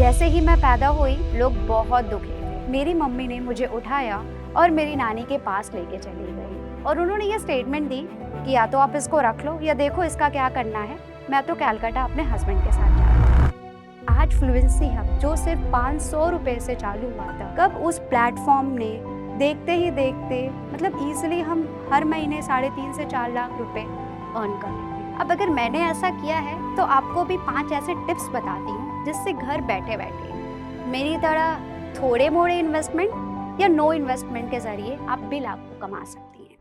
जैसे ही मैं पैदा हुई, लोग बहुत दुखी थे। मेरी मम्मी ने मुझे उठाया और मेरी नानी के पास लेके चली गई और उन्होंने ये स्टेटमेंट दी कि या तो आप इसको रख लो या देखो इसका क्या करना है। मैं तो कलकत्ता अपने हस्बैंड के साथ जा रही हूँ। आज फ्लुएंसी हब जो सिर्फ 500 रुपए से चालू हुआ था, कब उस प्लेटफॉर्म ने देखते ही देखते मतलब इजीली हम हर महीने 3.5 से 4 लाख रुपए अर्न कर लेते हैं। अब अगर मैंने ऐसा किया है तो आपको भी 5 ऐसे टिप्स बताती हूँ जिससे घर बैठे बैठे मेरी तरह थोड़े मोड़े इन्वेस्टमेंट या नो इन्वेस्टमेंट के जरिए आप भी लाभ को कमा सकती हैं।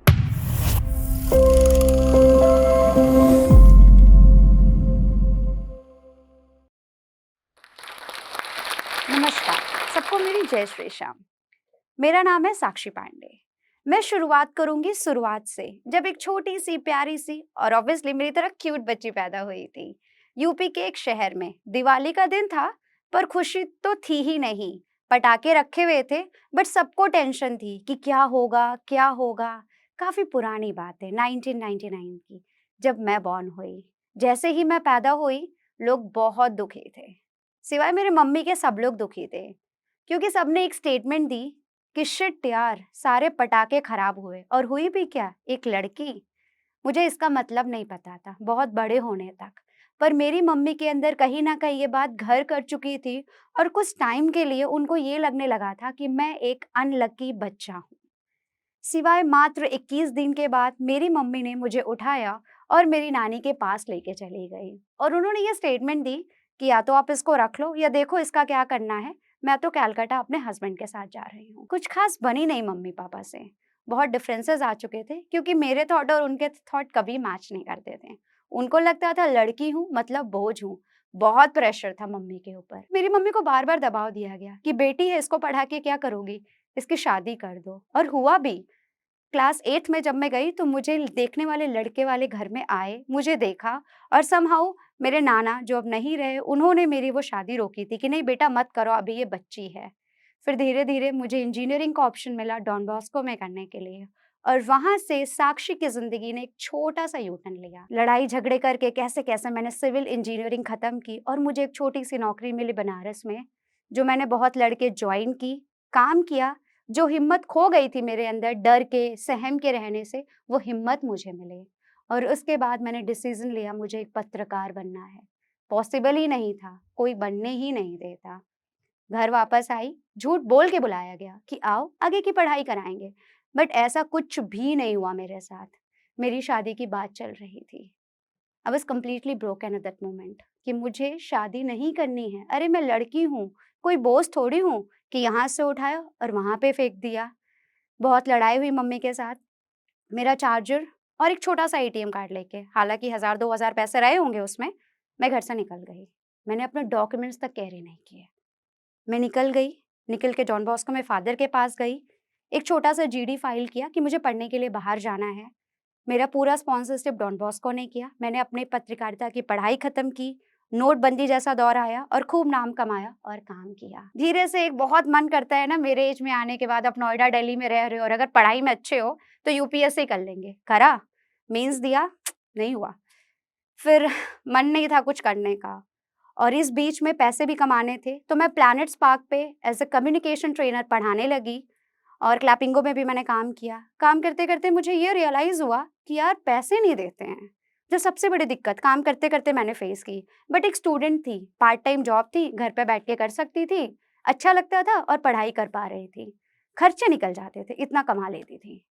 नमस्कार, सबको मेरी जय श्री श्याम। मेरा नाम है साक्षी पांडे। मैं शुरुआत करूंगी शुरुआत से, जब एक छोटी सी प्यारी सी और ऑब्वियसली मेरी तरह क्यूट बच्ची पैदा हुई थी। यूपी के एक शहर में दिवाली का दिन था, पर खुशी तो थी ही नहीं। पटाखे रखे हुए थे, बट सबको टेंशन थी कि क्या होगा क्या होगा। काफी पुरानी बात है, 1999 की, जब मैं बॉर्न हुई। जैसे ही मैं पैदा हुई, लोग बहुत दुखी थे। सिवाय मेरे मम्मी के सब लोग दुखी थे, क्योंकि सबने एक स्टेटमेंट दी कि शिट यार, सारे पटाखे खराब हुए। और हुई भी क्या, एक लड़की। मुझे इसका मतलब नहीं पता था बहुत बड़े होने तक, पर मेरी मम्मी के अंदर कहीं ना कहीं ये बात घर कर चुकी थी और कुछ टाइम के लिए उनको ये लगने लगा था कि मैं एक अनलकी बच्चा हूँ। सिवाय मात्र 21 दिन के बाद मेरी मम्मी ने मुझे उठाया और मेरी नानी के पास लेके चली गई और उन्होंने ये स्टेटमेंट दी कि या तो आप इसको रख लो या देखो इसका क्या करना है। मैं तो कलकत्ता अपने हस्बैंड के साथ जा रही हूँ। कुछ खास बनी नहीं मम्मी पापा से, बहुत डिफरेंसेस आ चुके थे, क्योंकि मेरे थॉट और उनके थॉट कभी मैच नहीं करते थे। उनको लगता था लड़की हूँ मतलब बोझ हूँ। बहुत प्रेशर था मम्मी के ऊपर। मेरी मम्मी को बार बार दबाव दिया गया कि बेटी है, इसको पढ़ा के क्या करोगी, इसकी शादी कर दो। और हुआ भी। क्लास 8 में जब मैं गई तो मुझे देखने वाले लड़के वाले घर में आए, मुझे देखा और समहाउ मेरे नाना जो अब नहीं रहे, उन्होंने मेरी वो शादी रोकी थी कि नहीं बेटा मत करो, अभी ये बच्ची है। फिर धीरे-धीरे मुझे इंजीनियरिंग का ऑप्शन मिला डॉन बॉस्को में करने के लिए और वहाँ से साक्षी की ज़िंदगी ने एक छोटा-सा यू टर्न लिया। लड़ाई झगड़े करके कैसे-कैसे मैंने सिविल इंजीनियरिंग खत्म की और मुझे एक छोटी-सी नौकरी मिली बनारस में, जो मैंने बहुत लड़ के जॉइन की, काम किया। जो हिम्मत खो गई थी मेरे अंदर डर के, सहम के रहने से, वो हिम्मत मुझे मिली और उसके बाद मैंने डिसीज़न लिया मुझे एक पत्रकार बनना है। पॉसिबल ही नहीं था, कोई बनने ही नहीं देता। घर वापस आई, झूठ बोल के बुलाया गया कि आओ आगे की पढ़ाई कराएँगे, बट ऐसा कुछ भी नहीं हुआ मेरे साथ। मेरी शादी की बात चल रही थी। I was completely broken at that moment कि मुझे शादी नहीं करनी है। अरे मैं लड़की हूँ, कोई बोझ थोड़ी हूँ कि यहाँ से उठाया और वहाँ पे फेंक दिया। बहुत लड़ाई हुई मम्मी के साथ। मेरा चार्जर और एक छोटा-सा एटीएम कार्ड लेके, हालाँकि 1000-2000 पैसे रहे होंगे उसमें, मैं घर से निकल गई। मैंने अपने डॉक्यूमेंट्स तक कैरी नहीं किए। मैं निकल गई, निकल के डॉन बॉस्को में फ़ादर के पास गई। एक छोटा-सा जीडी फाइल किया कि मुझे पढ़ने के लिए बाहर जाना है। मेरा पूरा स्पॉन्सरशिप डॉन बॉस्को ने किया। मैंने अपनी पत्रकारिता की पढ़ाई खत्म की, नोटबंदी जैसा दौर आया और खूब नाम कमाया और काम किया। धीरे से एक बहुत मन करता है ना, मेरे एज में आने के बाद आप नोएडा, दिल्ली में रह रहे हो और अगर पढ़ाई में अच्छे हो तो यूपीएससी कर लेंगे। करा, मेंस दिया, नहीं हुआ। फिर मन नहीं था कुछ करने का और इस बीच में पैसे भी कमाने थे, तो मैं प्लैनेट स्पार्क पे एज़ अ कम्युनिकेशन ट्रेनर पढ़ाने लगी और क्लैपिंगो में भी मैंने काम किया। काम करते-करते मुझे ये रियलाइज़ हुआ कि यार पैसे नहीं देते हैं, जो सबसे बड़ी दिक्कत काम करते-करते मैंने फेस की। बट एक स्टूडेंट थी, पार्ट टाइम जॉब थी, घर पे बैठ के कर सकती थी, अच्छा लगता था और पढ़ाई कर पा रही थी। खर्चे निकल जाते थे, इतना कमा लेती थी।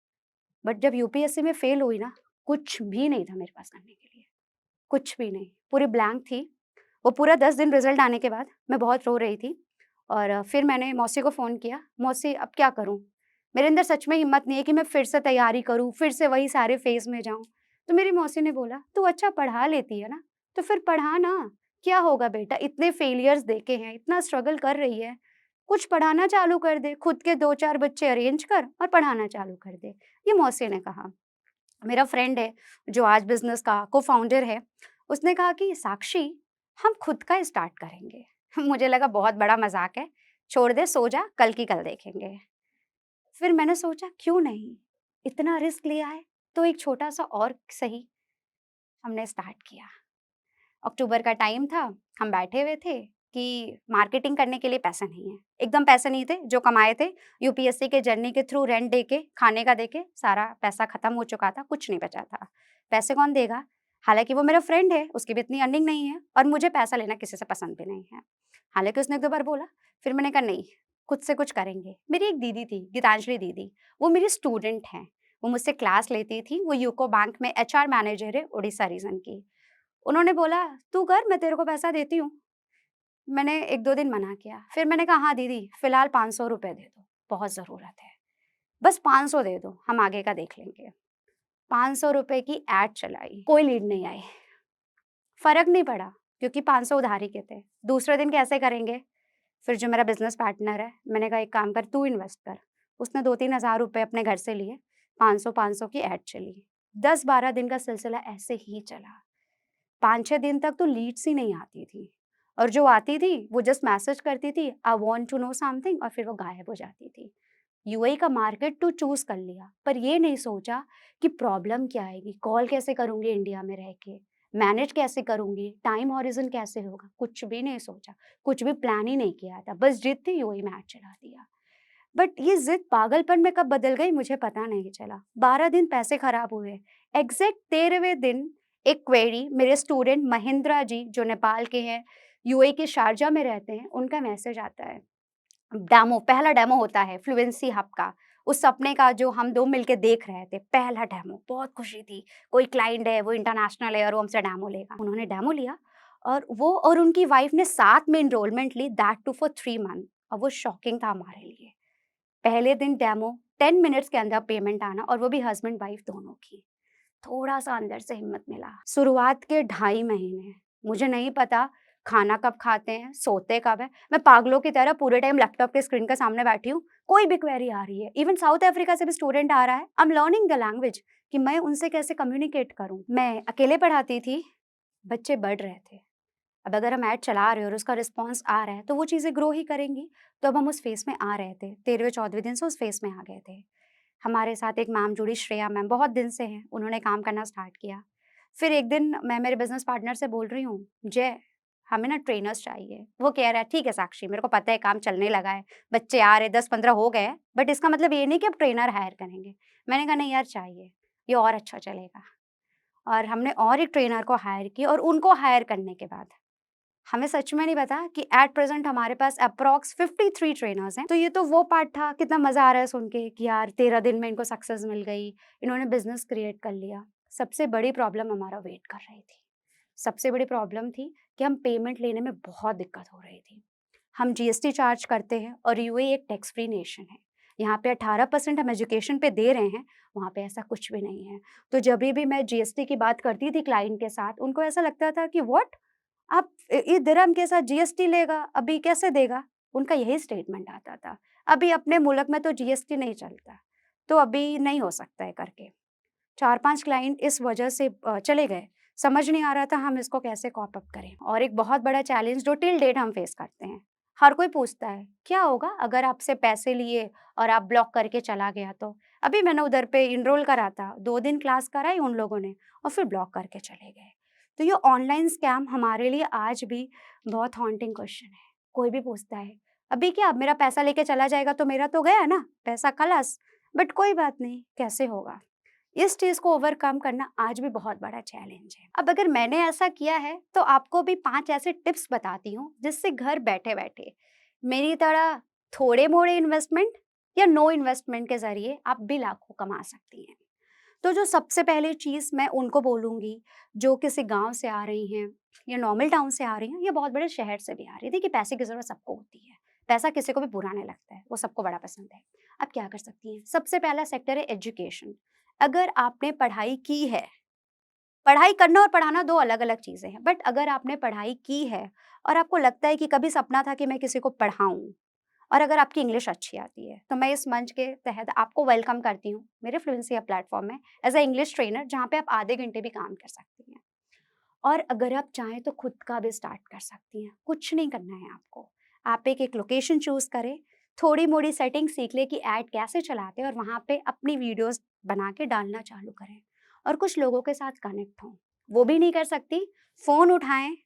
बट जब यूपीएससी में फेल हुई ना, कुछ भी नहीं था मेरे पास करने के लिए, कुछ भी नहीं, पूरी ब्लैंक थी। वो पूरा 10 दिन रिज़ल्ट आने के बाद मैं बहुत रो रही थी और फिर मैंने मौसी को फ़ोन किया, "मौसी अब क्या करूँ? मेरे अंदर सच में हिम्मत नहीं है कि मैं फिर से तैयारी करूँ, फिर से वही सारे फ़ेज़ में जाऊँ।" तो मेरी मौसी ने बोला, "तू अच्छा पढ़ा लेती है ना, तो फिर पढ़ा ना, क्या होगा बेटा, इतने फेलियर्स देखे हैं, इतना स्ट्रगल कर रही है, कुछ पढ़ाना चालू कर दे, खुद के 2-4 बच्चे अरेंज कर और पढ़ाना चालू कर दे।" ये मौसी ने कहा। मेरा फ्रेंड है, जो आज बिज़नेस का को-फाउंडर है, उसने कहा कि साक्षी हम खुद का स्टार्ट करेंगे। मुझे लगा बहुत बड़ा मज़ाक है, छोड़ दे सो जा, कल की कल देखेंगे। फिर मैंने सोचा क्यों नहीं? इतना रिस्क लिया है, तो एक छोटा-सा और सही, हमने स्टार्ट किया। अक्टूबर का टाइम था, हम बैठे हुए थे कि मार्केटिंग करने के लिए पैसे नहीं है, एकदम पैसे नहीं थे, जो कमाए थे यूपीएससी के जर्नी के थ्रू रेंट दे के, खाने का दे के सारा पैसा खत्म हो चुका था, कुछ नहीं बचा था। पैसे कौन देगा? हालाँकि वो मेरा फ्रेंड है, उसकी भी इतनी अर्निंग नहीं है और मुझे पैसा लेना किसी से पसंद भी नहीं है। हालाँकि उसने 1-2 बार बोला, फिर मैंने कहा नहीं, खुद से कुछ करेंगे। मेरी एक दीदी थी, गीतांजलि दीदी, वो मेरी स्टूडेंट हैं, वो मुझसे क्लास लेती थी, वो यूको बैंक में एचआर मैनेजर है उड़ीसा रीजन की। उन्होंने बोला, "तू कर, मैं तेरे को पैसा देती हूँ।" मैंने 1-2 दिन मना किया, फिर मैंने कहा, "हाँ दीदी, फिलहाल ₹500 दे दो, बहुत ज़रूरत है। बस 500 दे दो, हम आगे का देख लेंगे।" ₹500 की एड चलाई, कोई लीड नहीं आई। फ़र्क नहीं पड़ा क्योंकि 500 उधारी के थे। दूसरे दिन कैसे करेंगे? फिर जो मेरा बिज़नेस पार्टनर है, मैंने कहा एक काम कर तू इन्वेस्ट कर। उसने 2-3 हज़ार रुपए अपने घर से लिए, 500-500 की ऐड चली। 10-12 दिन का सिलसिला ऐसे ही चला। 5-6 दिन तक तो लीड्स ही नहीं आती थी और जो आती थी वो जस्ट मैसेज करती थी, I want to know something और फिर वो गायब हो जाती थी। यूएई का मार्केट तो चूज़ कर लिया, पर ये नहीं सोचा कि प्रॉब्लम क्या आएगी, कॉल कैसे करूँगी इंडिया में रह के, मैनेज कैसे करूँगी, टाइम हॉरिज़न कैसे होगा, कुछ भी नहीं सोचा, कुछ भी प्लान ही नहीं किया था, बस जिद थी यूएई में ऐड चला दिया। बट ये ज़िद पागलपन में कब बदल गई मुझे पता नहीं चला। 12 दिन पैसे खराब हुए। एग्ज़ैक्ट 13वें दिन एक क्वेरी मेरे स्टूडेंट महेंद्रा जी जो नेपाल के हैं, यूएई के शारजा में रहते हैं, उनका मैसेज आता है। पहला डेमो होता है फ्लुएंसी हब का, उस सपने का जो हम 2 मिलके देख रहे थे, पहला डेमो, बहुत खुशी थी। कोई क्लाइंट है, वो इंटरनेशनल है और वो हमसे डेमो लेगा। उन्होंने डेमो लिया और वो और उनकी वाइफ़ ने साथ में एनरोलमेंट ली दैट टू फॉर 3 मंथ और वो शॉकिंग था हमारे लिए। पहले दिन डेमो 10 मिनट्स के अंदर पेमेंट आना और वो भी हस्बैंड वाइफ़ दोनों की। थोड़ा-सा अंदर से हिम्मत मिला। शुरुआत के 2.5 महीने मुझे नहीं पता खाना कब खाते हैं, सोते कब हैं। मैं पागलों की तरह पूरे टाइम लैपटॉप के स्क्रीन के सामने बैठी हूँ। कोई भी क्वेरी आ रही है, इवन साउथ अफ्रीका से भी स्टूडेंट आ रहा है। I am learning the language कि मैं उनसे कैसे कम्युनिकेट करूँ। मैं अकेले पढ़ाती थी, बच्चे बढ़ रहे थे। अब अगर हम ऐड चला रहे हैं और उसका रिस्पॉन्स आ रहा है, तो वो चीज़ें ग्रो ही करेंगी। तो अब हम उस फ़ेज़ में आ रहे थे। 13वें-14वें दिन से उस फ़ेज़ में आ गए थे। हमारे साथ एक मैम जुड़ी श्रेया मैम, बहुत दिन से हैं, उन्होंने काम करना स्टार्ट किया। फिर एक दिन मैं मेरे बिज़नेस पार्टनर से बोल रही हूँ, "जय, हमें ना ट्रेनर्स चाहिए।" वो कह रहा है, "ठीक है साक्षी, मेरे को पता है काम चलने लगा है, बच्चे आ रहे 10-15 हो गए हैं, बट इसका मतलब ये नहीं कि अब ट्रेनर हायर करेंगे।" मैंने कहा, "नहीं यार चाहिए, ये और अच्छा चलेगा।" और हमने और एक ट्रेनर को हायर किया और उनको हायर करने के बाद हमें सच में नहीं पता कि एट प्रेज़ेंट हमारे पास अप्रॉक्स 53 ट्रेनर्स हैं। तो ये तो वो पार्ट था, कितना मज़ा आ रहा है सुन के कि यार 13 दिन में इनको सक्सेस मिल गई, इन्होंने बिज़नेस क्रिएट कर लिया। सबसे बड़ी प्रॉब्लम हमारा वेट कर रही थी। सबसे बड़ी प्रॉब्लम थी कि हम पेमेंट लेने में बहुत दिक्कत हो रही थी। हम जीएसटी चार्ज करते हैं और यूएई एक टैक्स फ्री नेशन है। यहाँ पे 18% हम एजुकेशन पे दे रहे हैं, वहाँ पे ऐसा कुछ भी नहीं है। तो जभी भी मैं जीएसटी की बात करती थी क्लाइंट के साथ, उनको ऐसा लगता था कि व्हाट? आप ये दिरहम के साथ जीएसटी लेगा, अभी कैसे देगा? उनका यही स्टेटमेंट आता था। अभी अपने मुल्क में तो जीएसटी नहीं चलता, तो अभी नहीं हो सकता है करके। 4-5 क्लाइंट इस वजह से चले गए। समझ नहीं आ रहा था हम इसको कैसे कॉप अप करें। और एक बहुत बड़ा चैलेंज जो टिल डेट हम फेस करते हैं। हर कोई पूछता है, क्या होगा अगर आपसे पैसे लिए और आप ब्लॉक करके चला गया तो? अभी मैंने उधर पे एनरोल करा था, 2 दिन क्लास कराई उन लोगों ने और फिर ब्लॉक करके चले गए। तो ये ऑनलाइन स्कैम हमारे लिए आज भी बहुत हॉन्टिंग क्वेश्चन है। कोई भी पूछता है, अभी क्या मेरा पैसा लेके चला जाएगा तो मेरा तो गया ना, पैसा खलास। बट कोई बात नहीं, कैसे होगा? इस चीज़ को ओवरकम करना आज भी बहुत बड़ा चैलेंज है। अब अगर मैंने ऐसा किया है, तो आपको भी 5 ऐसे टिप्स बताती हूँ, जिससे घर बैठे-बैठे मेरी तरह थोड़े-मोड़े इन्वेस्टमेंट या नो इन्वेस्टमेंट के ज़रिए आप भी लाखों कमा सकती हैं। तो जो सबसे पहली चीज़ मैं उनको बोलूँगी, जो किसी गाँव से आ रही हैं या नॉर्मल टाउन से आ रही हैं या बहुत बड़े शहर से भी आ रही हैं। देखिए, पैसे की ज़रूरत सबको होती है। पैसा किसी को भी बुरा नहीं लगता है, वो सबको बड़ा पसंद है। आप क्या कर सकती हैं? सबसे पहला सेक्टर है एजुकेशन। अगर आपने पढ़ाई की है, पढ़ाई करना और पढ़ाना 2 अलग-अलग चीज़ें हैं, बट अगर आपने पढ़ाई की है और आपको लगता है कि कभी सपना था कि मैं किसी को पढ़ाऊँ और अगर आपकी इंग्लिश अच्छी आती है, तो मैं इस मंच के तहत आपको वेलकम करती हूँ, मेरे फ्लुएंसी हब प्लेटफ़ॉर्म में एज़ अ इंग्लिश ट्रेनर, जहाँ पे आप आधे घंटे भी काम कर सकती हैं। और अगर आप चाहें तो खुद का भी स्टार्ट कर सकती हैं, कुछ नहीं करना है आपको। आप एक लोकेशन चूज़ करें, थोड़ी-मोड़ी सेटिंग सीख लें कि ऐड कैसे चलाते हैं और वहाँ पे अपनी वीडियोज़ बना के डालना चालू करें और कुछ लोगों के साथ कनेक्ट हों। वो भी नहीं कर सकती, फ़ोन उठाएँ,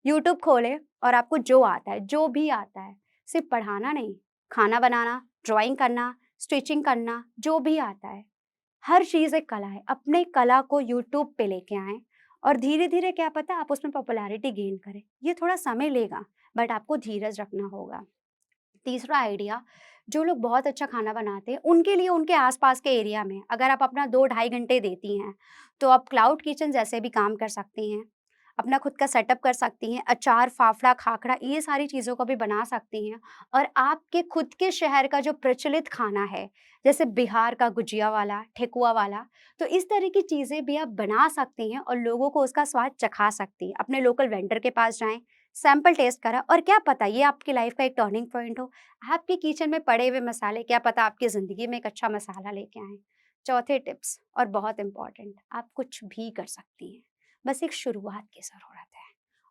यूट्यूब खोलें और आपको जो आता है, जो भी आता है, सिर्फ़ पढ़ाना नहीं, खाना बनाना, ड्राइंग करना, स्टिचिंग करना, जो भी आता है, हर चीज़ एक कला है। अपने कला को यूट्यूब पे लेके आएँ और धीरे-धीरे क्या पता आप उसमें पॉपुलैरिटी गेन करें। ये थोड़ा समय लेगा, बट आपको धीरज रखना होगा। तीसरा आइडिया, जो लोग बहुत अच्छा खाना बनाते हैं, उनके लिए उनके आस-पास के एरिया में अगर आप अपना 2 ढाई घंटे देती हैं, तो आप क्लाउड किचन जैसे भी काम कर सकती हैं। अपना खुद का सेटअप कर सकती हैं, अचार, फाफड़ा, खाखरा ये सारी चीज़ों को भी बना सकती हैं और आपके खुद के शहर का जो प्रचलित खाना है, जैसे बिहार का गुजिया वाला, ठेकुआ वाला, तो इस तरह की चीज़ें भी आप बना सकती हैं और लोगों को उसका स्वाद चखा सकती हैं। अपने लोकल वेंडर के पास जाएँ, सैंपल टेस्ट करा और क्या पता ये आपकी लाइफ़ का एक टर्निंग पॉइंट हो। आपके किचन में पड़े हुए मसाले क्या पता आपकी ज़िंदगी में एक अच्छा मसाला लेके आएँ। चौथे टिप्स और बहुत इम्पोर्टेंट, आप कुछ भी कर सकती हैं, बस एक शुरुआत की ज़रूरत है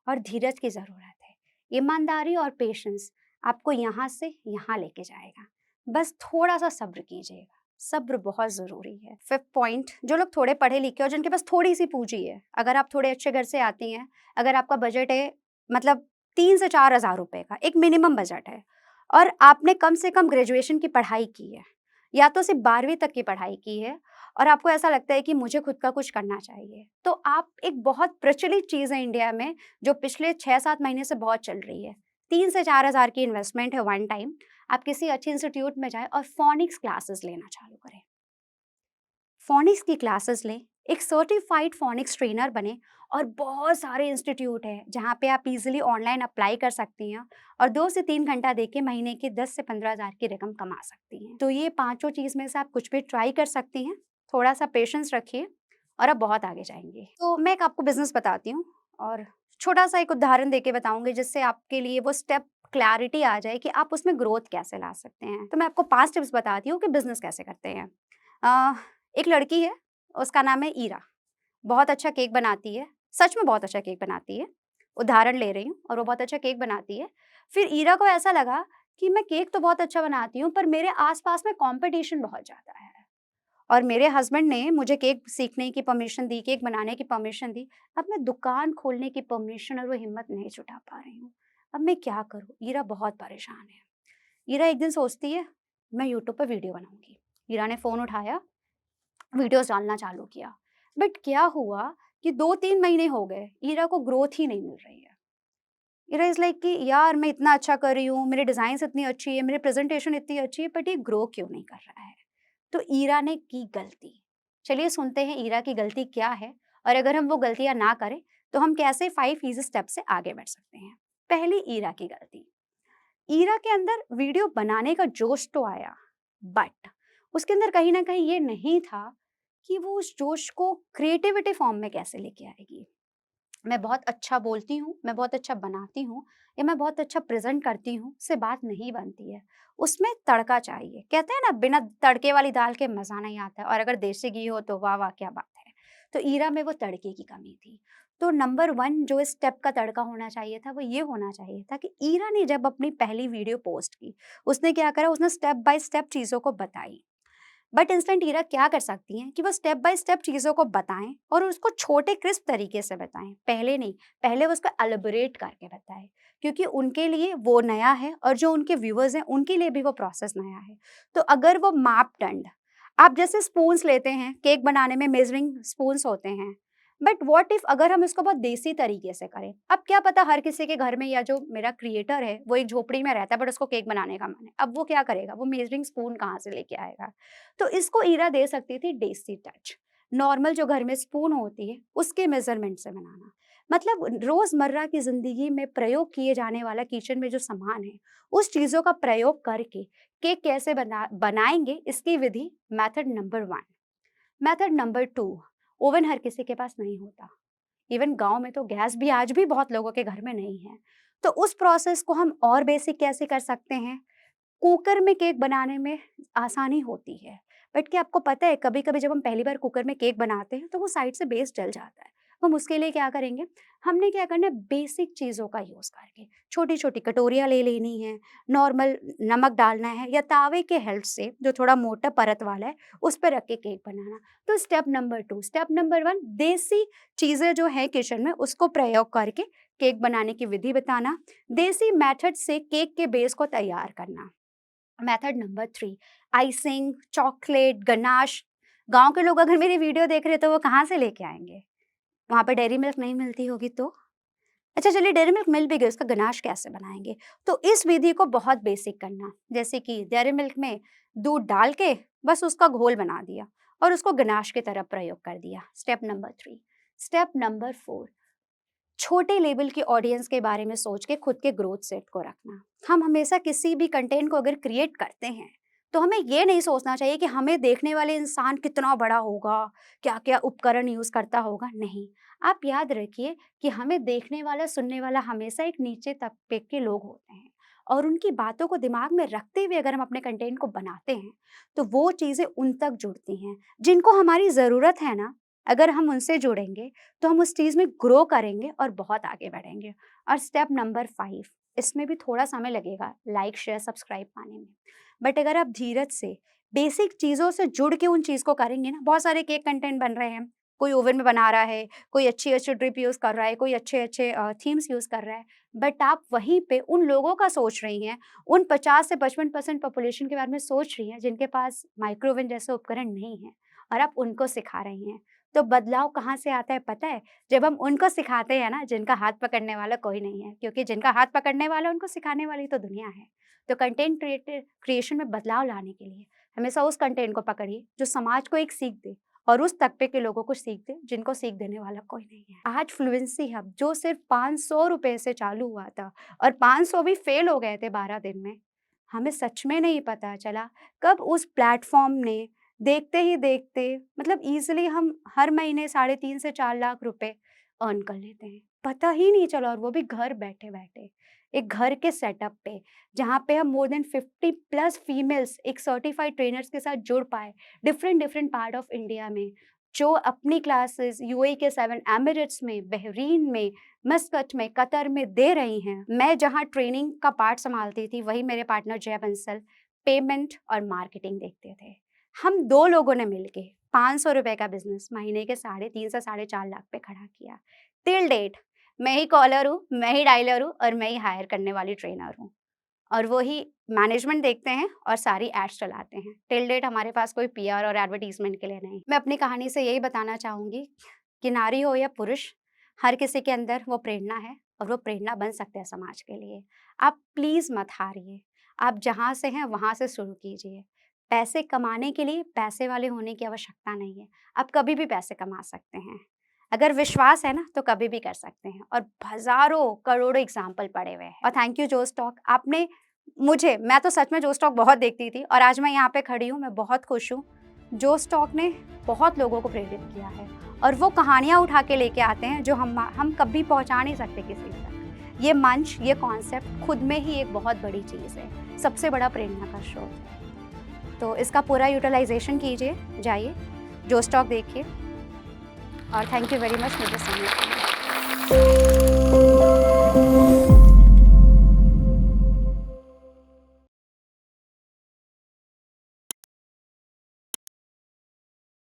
और धीरज की ज़रूरत है। ईमानदारी और पेशेंस आपको यहाँ से यहाँ लेके जाएगा। बस थोड़ा-सा सब्र कीजिएगा, सब्र बहुत ज़रूरी है। 5th पॉइंट, जो लोग थोड़े पढ़े-लिखे और जिनके पास थोड़ी-सी पूँजी है, अगर आप थोड़े अच्छे घर से आती हैं, अगर आपका बजट है मतलब 3 से 4,000 रुपए का, एक मिनिमम बजट है और आपने कम से कम ग्रेजुएशन की पढ़ाई की है, या तो सिर्फ़ 12वीं तक की पढ़ाई की है और आपको ऐसा लगता है कि मुझे खुद का कुछ करना चाहिए, तो आप एक बहुत प्रचलित चीज़ है इंडिया में, जो पिछले 6-7 महीने से बहुत चल रही है। 3 से 4,000 की इन्वेस्टमेंट है वन टाइम, आप किसी अच्छे इंस्टीट्यूट में जाएँ और फ़ोनिक्स क्लासेस लेना चालू करें। फ़ोनिक्स की क्लासेस लें, एक सर्टिफाइड फ़ोनिक्स ट्रेनर बनें और बहुत सारे इंस्टीट्यूट हैं, जहाँ पे आप ईज़िली ऑनलाइन अप्लाई कर सकती हैं और 2 से 3 घंटा देके महीने के 10 से 15,000 की रकम कमा सकती हैं। तो ये पाँचों चीज़ में से आप कुछ भी ट्राई कर सकती हैं, थोड़ा-सा पेशेंस रखिए और आप बहुत आगे जाएँगी। तो मैं एक आपको बिज़नेस बताती हूँ और छोटा-सा एक उदाहरण देके बताऊँगी जिससे आपके लिए वो स्टेप क्लैरिटी आ जाए कि आप उसमें ग्रोथ कैसे ला सकते हैं। तो मैं आपको 5 टिप्स बताती हूँ कि बिज़नेस कैसे करते हैं। अ, एक लड़की है, उसका नाम है ईरा, बहुत अच्छा केक बनाती है, सच में बहुत अच्छा केक बनाती है, उदाहरण ले रही हूँ और वो बहुत अच्छा केक बनाती है। फिर ईरा को ऐसा लगा कि मैं केक तो बहुत अच्छा बनाती हूँ, पर मेरे आस-पास में कॉम्पिटिशन बहुत ज़्यादा है और मेरे हस्बैंड ने मुझे केक सीखने की परमिशन दी, केक बनाने की परमिशन दी। अब मैं दुकान खोलने की परमिशन और वो हिम्मत नहीं जुटा पा रही हूँ। अब मैं क्या करूँ? ईरा बहुत परेशान है। ईरा एक दिन सोचती है, मैं यूट्यूब पे वीडियो बनाऊँगी। ईरा ने फ़ोन उठाया, वीडियोज़ डालना चालू किया। बट क्या हुआ कि 2-3 महीने हो गए, ईरा को ग्रोथ ही नहीं मिल रही है। ईरा इज़ लाइक कि यार मैं इतना अच्छा कर रही हूँ, मेरी डिज़ाइन्स इतनी अच्छी है, मेरी प्रेज़ेंटेशन इतनी अच्छी है, बट ये ग्रो क्यों नहीं कर रहा है? तो ईरा ने की गलती। चलिए सुनते हैं ईरा की गलती क्या है और अगर हम वो गलतियाँ ना करें, तो हम कैसे 5 ईज़ी स्टेप से आगे बढ़ सकते हैं। पहली ईरा की गलती। ईरा के अंदर वीडियो बनाने का जोश तो आया, बट उसके अंदर कहीं न कहीं ये नहीं था कि वो उस जोश को क्रिएटिविटी फॉर्म में कैसे लेके आएगी। मैं बहुत अच्छा बोलती हूँ, मैं बहुत अच्छा बनाती हूँ या मैं बहुत अच्छा प्रेज़ेंट करती हूँ, से बात नहीं बनती है। उसमें तड़का चाहिए। कहते हैं ना बिना तड़के वाली दाल के मज़ा नहीं आता है और अगर देसी घी हो तो वाह, वाह! क्या बात है। तो ईरा में वो तड़के की कमी थी। तो नंबर 1 जो इस स्टेप का तड़का होना चाहिए था, वो ये होना चाहिए था कि ईरा ने जब अपनी पहली वीडियो पोस्ट की, उसने क्या करा, उसने स्टेप बाय स्टेप चीज़ों को बताई। बट इंस्टेंट ईरा क्या कर सकती हैं कि वो स्टेप बाय स्टेप चीज़ों को बताएँ और उसको छोटे क्रिस्प तरीके से बताएँ। पहले नहीं, पहले वो उसको एलैबोरेट करके बताएँ, क्योंकि उनके लिए वो नया है और जो उनके व्यूअर्स हैं, उनके लिए भी वो प्रोसेस नया है। तो अगर वो मापदंड, आप जैसे स्पून्स लेते हैं, केक बनाने में मेज़रिंग स्पून्स होते हैं, बट व्हाट इफ अगर हम इसको बहुत देसी तरीके से करें? अब क्या पता हर किसी के घर में या जो मेरा क्रिएटर है, वो एक झोपड़ी में रहता है बट उसको केक बनाने का मन है। अब वो क्या करेगा? वो मेज़रिंग स्पून कहाँ से लेके आएगा? तो इसको ईरा दे सकती थी देसी टच। नॉर्मल जो घर में स्पून होती है, उसके मेज़रमेंट से बनाना। मतलब रोज़मर्रा की ज़िंदगी में प्रयोग किए जाने वाला किचन में जो सामान है, उस चीज़ों का प्रयोग करके केक कैसे बनाएँगे, इसकी विधि method number 1। Method number 2, oven हर किसी के पास नहीं होता। इवन गाँव में तो गैस भी आज भी बहुत लोगों के घर में नहीं है। तो उस प्रोसेस को हम और बेसिक कैसे कर सकते हैं? कुकर में केक बनाने में आसानी होती है, बट क्या आपको पता है कभी-कभी जब हम पहली बार कुकर में केक बनाते हैं तो वो साइड से बेस जल जाता है। हम उसके लिए क्या करेंगे, हमने क्या करना है, बेसिक चीज़ों का यूज़ करके छोटी-छोटी कटोरियाँ ले लेनी है, नॉर्मल नमक डालना है या तावे के हेल्प से जो थोड़ा मोटा परत वाला है, उस पे रख के केक बनाना। तो स्टेप नंबर 2, स्टेप नंबर 1 देसी चीज़ें जो हैं किचन में उसको प्रयोग करके केक बनाने की विधि बताना, देसी मेथड से केक के बेस को तैयार करना। Method number 3 icing, chocolate, ganache. गाँव के लोग अगर मेरी वीडियो देख रहे हैं तो वो कहाँ से लेके आएँगे? वहाँ पे डेयरी मिल्क नहीं मिलती होगी तो? अच्छा चलिए डेयरी मिल्क मिल भी गई, उसका गनाश कैसे बनाएँगे? तो इस विधि को बहुत बेसिक करना, जैसे कि डेयरी मिल्क में दूध डाल के बस उसका घोल बना दिया और उसको गनाश की तरह प्रयोग कर दिया। स्टेप नंबर 3 स्टेप नंबर 4 छोटे लेवल की ऑडियंस के बारे में सोच के खुद के ग्रोथ सेट को रखना। हम हमेशा किसी भी कंटेंट को अगर क्रिएट करते हैं, तो हमें ये नहीं सोचना चाहिए कि हमें देखने वाले इंसान कितना बड़ा होगा, क्या-क्या उपकरण यूज़ करता होगा, नहीं। आप याद रखिए कि हमें देखने वाला, सुनने वाला हमेशा एक नीचे तबके के लोग होते हैं और उनकी बातों को दिमाग में रखते हुए अगर हम अपने कंटेंट को बनाते हैं, तो वो चीज़ें उन तक जुड़ती हैं। जिनको हमारी ज़रूरत है ना, अगर हम उनसे जुड़ेंगे तो हम उस चीज़ में ग्रो करेंगे और बहुत आगे बढ़ेंगे। और स्टेप नंबर 5 इसमें भी थोड़ा समय लगेगा लाइक, शेयर, सब्सक्राइब पाने में। बट अगर आप धीरज से बेसिक चीज़ों से जुड़ के उन चीज़ को करेंगे ना, बहुत सारे केक कंटेंट बन रहे हैं, कोई ओवन में बना रहा है, कोई अच्छी-अच्छी ड्रिप यूज़ कर रहा है, कोई अच्छे-अच्छे थीम्स यूज़ कर रहा है। बट आप वहीं पे उन लोगों का सोच रही हैं, उन 50 से 55% पॉपुलेशन के बारे में सोच रही हैं, जिनके पास माइक्रो ओवन जैसे उपकरण नहीं हैं और आप उनको सिखा रही हैं। तो बदलाव कहाँ से आता है पता है? जब हम उनको सिखाते हैं ना जिनका हाथ पकड़ने वाला कोई नहीं है, क्योंकि जिनका हाथ पकड़ने वाला उनको सिखाने वाली तो दुनिया है। तो कंटेंट क्रिएशन में बदलाव लाने के लिए हमेशा उस कंटेंट को पकड़िए जो समाज को एक सीख दे और उस तबके के लोगों को सीख दे जिनको सीख देने वाला कोई नहीं है। आज फ्लुएंसी हब जो सिर्फ ₹500 से चालू हुआ था और 500 भी फेल हो गए थे 12 दिन में, हमें सच में नहीं पता चला कब उस प्लेटफ़ॉर्म ने देखते ही देखते मतलब ईज़िली हम हर महीने 3.5 से 4 लाख रुपए अर्न कर लेते हैं। पता ही नहीं चला और वो भी घर बैठे-बैठे। एक घर के सेटअप पे, जहाँ पे हम मोर देन 50 प्लस फीमेल्स एक सर्टिफाइड ट्रेनर्स के साथ जुड़ पाए, डिफरेंट पार्ट ऑफ इंडिया में, जो अपनी क्लासेस यूएई के 7 एमिरेट्स में, बहरीन में, मस्कट में, कतर में दे रही हैं। मैं जहाँ ट्रेनिंग का पार्ट सँभालती थी, वहीं मेरे पार्टनर जय बंसल पेमेंट और मार्केटिंग देखते थे। हम 2 लोगों ने मिलके ₹500 का बिज़नेस महीने के 3.5 से 4.5 लाख पे खड़ा किया। टिल डेट मैं ही कॉलर हूँ, मैं ही डायलर हूँ और मैं ही हायर करने वाली ट्रेनर हूँ। और वो ही मैनेजमेंट देखते हैं और सारी एड्स चलाते हैं। टिल डेट हमारे पास कोई पीआर और एडवर्टाइज़मेंट के लिए नहीं। मैं अपनी कहानी से यही बताना चाहूँगी कि नारी हो या पुरुष, हर किसी के अंदर वो प्रेरणा है और वो प्रेरणा बन सकते हैं समाज के लिए। आप प्लीज़ मत हारिए। आप जहाँ से हैं वहाँ से शुरू कीजिए। पैसे कमाने के लिए पैसे वाले होने की आवश्यकता नहीं है। आप कभी भी पैसे कमा सकते हैं। अगर विश्वास है ना तो कभी भी कर सकते हैं और हज़ारों, करोड़ों एग्ज़ाम्पल पड़े हुए हैं। और थैंक यू जोश टॉक, आपने मैं तो सच में जोश टॉक बहुत देखती थी और आज मैं यहाँ पे खड़ी हूँ, मैं बहुत खुश हूँ। जोश टॉक ने बहुत लोगों को प्रेरित किया है और वो कहानियाँ उठा के लेके आते हैं जो हम कभी पहुँचा नहीं सकते किसी तक। ये मंच, ये कॉन्सेप्ट खुद में ही एक बहुत बड़ी चीज़ है, सबसे बड़ा प्रेरणा का स्रोत है। तो इसका पूरा यूटिलाइज़ेशन कीजिए, जाइए, जोश टॉक देखिए और थैंक यू वेरी मच मुझे सुनने के लिए।